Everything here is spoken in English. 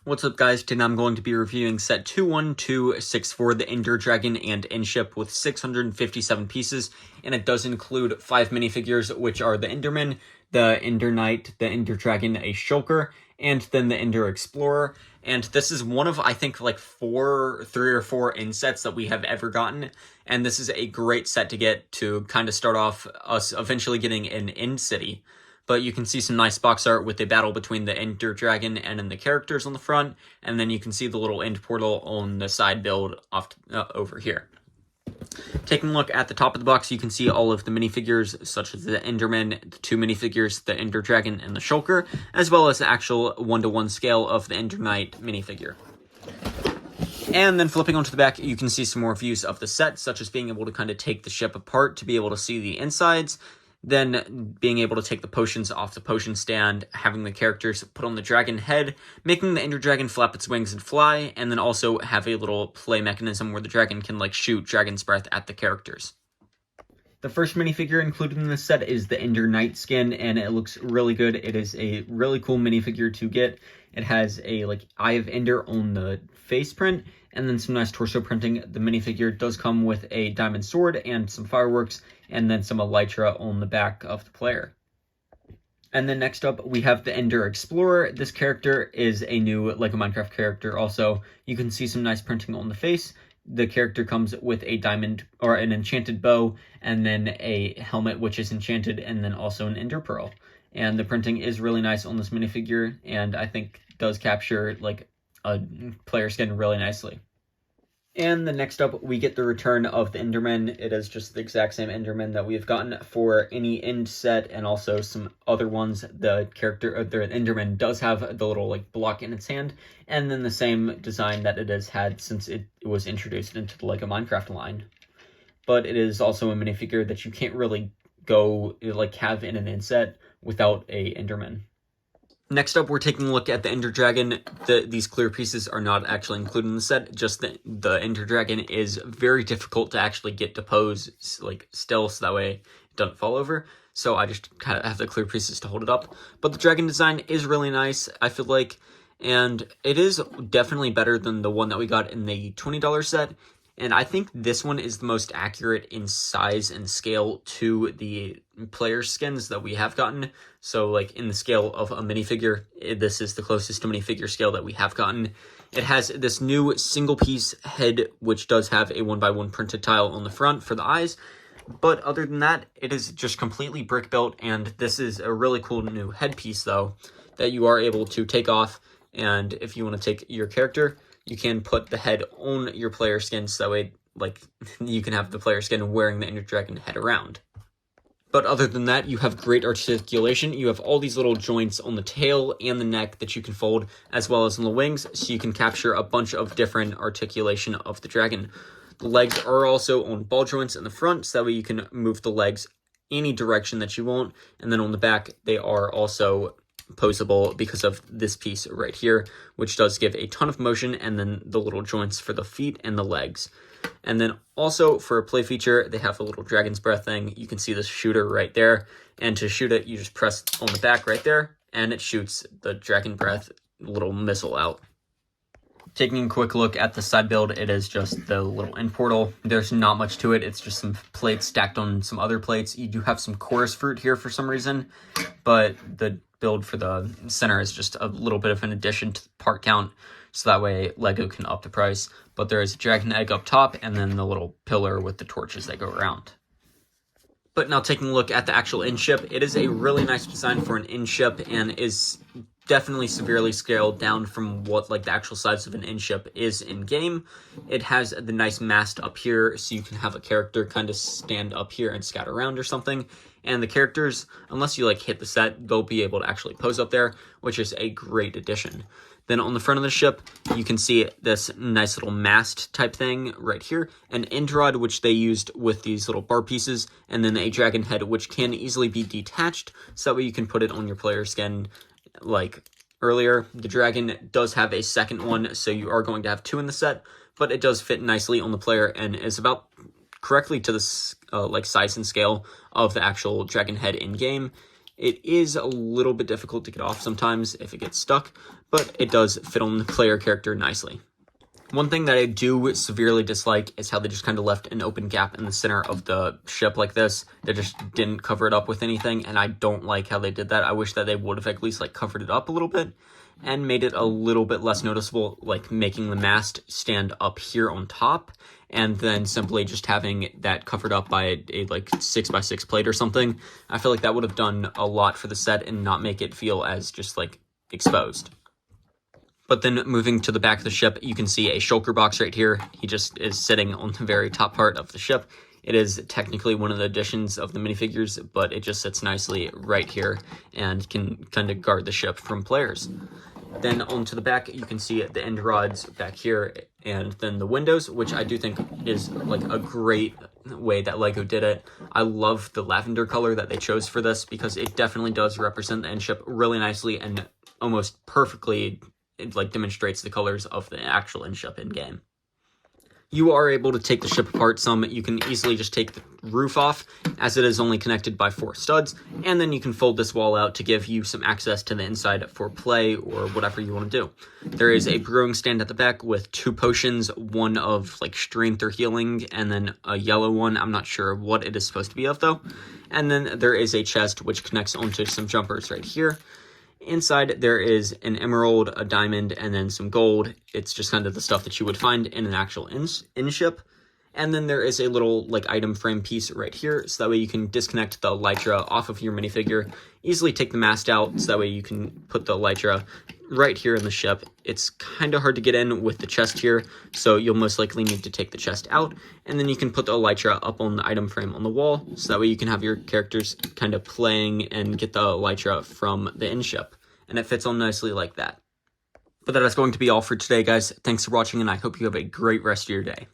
What's up, guys? Today I'm going to be reviewing set 21264, the Ender Dragon and Endship, with 657 pieces, and it does include 5 minifigures, which are the Enderman, the Ender Knight, the Ender Dragon, a Shulker, and then the Ender Explorer. And this is one of, I think, like 3 or 4 end sets that we have ever gotten, and this is a great set to get to kind of start off us eventually getting an end city. But you can see some nice box art with a battle between the Ender Dragon and then the characters on the front, and then you can see the little end portal on the side build off over here. Taking a look at the top of the box, you can see all of the minifigures, such as the Enderman, the 2 minifigures, the Ender Dragon, and the Shulker, as well as the actual 1-to-1 scale of the Ender Knight minifigure. And then flipping onto the back, you can see some more views of the set, such as being able to kind of take the ship apart to be able to see the insides, then being able to take the potions off the potion stand, having the characters put on the dragon head, making the Ender Dragon flap its wings and fly, and then also have a little play mechanism where the dragon can like shoot dragon's breath at the characters. The first minifigure included in this set is the Ender Knight skin, and it looks really good. It is a really cool minifigure to get. It has a like Eye of Ender on the face print, and then some nice torso printing. The minifigure does come with a diamond sword and some fireworks, and then some elytra on the back of the player. And then next up, we have the Ender Explorer. This character is a new LEGO Minecraft character also. You can see some nice printing on the face. The character comes with a diamond or an enchanted bow, and then a helmet which is enchanted, and then also an ender pearl. And the printing is really nice on this minifigure, and I think does capture like a player skin really nicely. And the next up, we get the return of the Enderman. It is just the exact same Enderman that we've gotten for any end set, and also some other ones. The Enderman does have the little like block in its hand, and then the same design that it has had since it was introduced into the LEGO Minecraft line. But it is also a minifigure that you can't really go like have in an end set without a Enderman. Next up, we're taking a look at the Ender Dragon. These clear pieces are not actually included in the set, just the Ender Dragon is very difficult to actually get to pose like still, so that way it doesn't fall over. So I just kind of have the clear pieces to hold it up. But the dragon design is really nice, I feel like, and it is definitely better than the one that we got in the $20 set. And I think this one is the most accurate in size and scale to the player skins that we have gotten. So, like, in the scale of a minifigure, this is the closest to minifigure scale that we have gotten. It has this new single-piece head, which does have a 1x1 printed tile on the front for the eyes. But other than that, it is just completely brick-built, and this is a really cool new headpiece, though, that you are able to take off. And if you want to take your character, you can put the head on your player skin, so that way, like, you can have the player skin wearing the Ender Dragon head around. But other than that, you have great articulation. You have all these little joints on the tail and the neck that you can fold, as well as on the wings, so you can capture a bunch of different articulation of the dragon. The legs are also on ball joints in the front, so that way you can move the legs any direction that you want. And then on the back, they are also posable because of this piece right here, which does give a ton of motion, and then the little joints for the feet and the legs. And then also for a play feature, they have a little dragon's breath thing. You can see this shooter right there, and to shoot it, you just press on the back right there, and it shoots the dragon breath little missile out. Taking a quick look at the side build, it is just the little end portal. There's not much to it. It's just some plates stacked on some other plates. You do have some chorus fruit here for some reason, but the build for the center is just a little bit of an addition to the part count, so that way LEGO can up the price. But there is a dragon egg up top, and then the little pillar with the torches that go around. But now taking a look at the actual end ship, it is a really nice design for an end ship, and is definitely severely scaled down from what like the actual size of an end ship is in game. It has the nice mast up here, so you can have a character kind of stand up here and scout around or something. And the characters, unless you like hit the set, they'll be able to actually pose up there, which is a great addition. Then on the front of the ship, you can see this nice little mast type thing right here, an end rod which they used with these little bar pieces, and then a dragon head which can easily be detached, so that way you can put it on your player skin like earlier. The dragon does have a second one, so you are going to have 2 in the set, but it does fit nicely on the player and is about correctly to the like size and scale of the actual dragon head in game. It is a little bit difficult to get off sometimes if it gets stuck, but it does fit on the player character nicely. One thing that I do severely dislike is how they just kind of left an open gap in the center of the ship like this. They just didn't cover it up with anything, and I don't like how they did that. I wish that they would have at least like covered it up a little bit and made it a little bit less noticeable, like making the mast stand up here on top, and then simply just having that covered up by a like 6x6 plate or something. I feel like that would have done a lot for the set and not make it feel as just like exposed. But then moving to the back of the ship, you can see a shulker box right here. He just is sitting on the very top part of the ship. It is technically one of the additions of the minifigures, but it just sits nicely right here and can kind of guard the ship from players. Then onto the back, you can see the end rods back here, and then the windows, which I do think is like a great way that LEGO did it. I love the lavender color that they chose for this because it definitely does represent the end ship really nicely and almost perfectly. It like demonstrates the colors of the actual end ship in game. You are able to take the ship apart some. You can easily just take the roof off, as it is only connected by 4 studs, and then you can fold this wall out to give you some access to the inside for play or whatever you want to do. There is a brewing stand at the back with 2 potions, one of like strength or healing, and then a yellow one. I'm not sure what it is supposed to be of though. And then there is a chest which connects onto some jumpers right here. Inside, there is an emerald, a diamond, and then some gold. It's just kind of the stuff that you would find in an actual in-ship. And then there is a little like item frame piece right here, so that way you can disconnect the elytra off of your minifigure, easily take the mast out, so that way you can put the elytra right here in the ship. It's kind of hard to get in with the chest here, so you'll most likely need to take the chest out, and then you can put the elytra up on the item frame on the wall, so that way you can have your characters kind of playing and get the elytra from the in-ship, and it fits on nicely like that. But that is going to be all for today, guys. Thanks for watching, and I hope you have a great rest of your day.